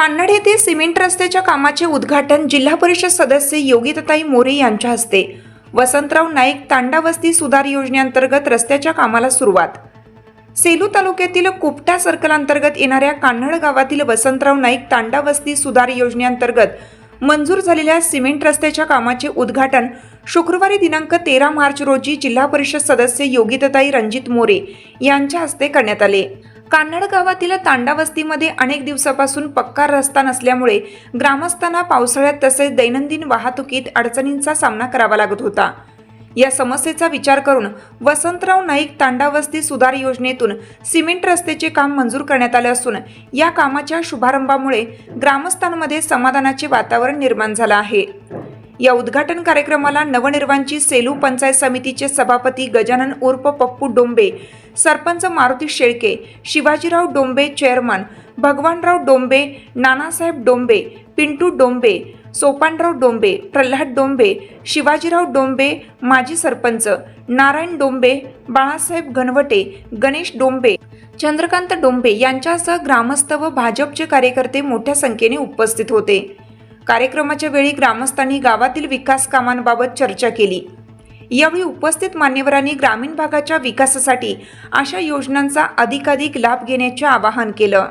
कान्नड येथे सिमेंट रस्त्याच्या कामाचे उद्घाटन जिल्हा परिषद सदस्य योगिताताई मोरे यांच्या हस्ते। वसंतराव नाईक तांडा वस्ती सुधार योजनेअंतर्गत रस्त्याच्या कामाला सुरुवात। सेलू तालुक्यातील कुपटा सर्कल अंतर्गत येणाऱ्या कान्नड गावातील वसंतराव नाईक तांडा वस्ती सुधार योजनेअंतर्गत मंजूर झालेल्या सिमेंट रस्त्याच्या कामाचे उद्घाटन शुक्रवारी दिनांक 13 मार्च रोजी जिल्हा परिषद सदस्य योगिताताई रणजित मोरे यांच्या हस्ते करण्यात आले। कान्नड गावातील तांडा वस्तीमध्ये अनेक दिवसापासून पक्का रस्ता नसल्यामुळे ग्रामस्थांना पावसाळ्यात तसेच दैनंदिन वाहतुकीत अडचणींचा सामना करावा लागत होता। या समस्येचा विचार करून वसंतराव नाईक तांडा वस्ती सुधार योजनेतून सिमेंट रस्त्याचे काम मंजूर करण्यात आले असून या कामाच्या शुभारंभामुळे ग्रामस्थांमध्ये समाधानाचे वातावरण निर्माण झाले आहे। या उद्घाटन कार्यक्रमाला नवनिर्वांची सेलू पंचायत समितीचे सभापती गजानन उर्फ पप्पू डोंबे, सरपंच मारुती शेळके, शिवाजीराव डोंबे चेअरमन, भगवानराव डोंबे, नानासाहेब डोंबे, पिंटू डोंबे, सोपानराव डोंबे, प्रल्हाद डोंबे, शिवाजीराव डोंबे माजी सरपंच, नारायण डोंबे, बाळासाहेब घनवटे, गणेश डोंबे, चंद्रकांत डोंबे यांच्यासह ग्रामस्थ व भाजपचे कार्यकर्ते मोठ्या संख्येने उपस्थित होते। कार्यक्रमाच्या वेळी ग्रामस्थांनी गावातील विकास कामांबाबत चर्चा केली। यावेळी उपस्थित मान्यवरांनी ग्रामीण भागाच्या विकासासाठी अशा योजनांचा अधिकाधिक लाभ घेण्याचे आवाहन केलं।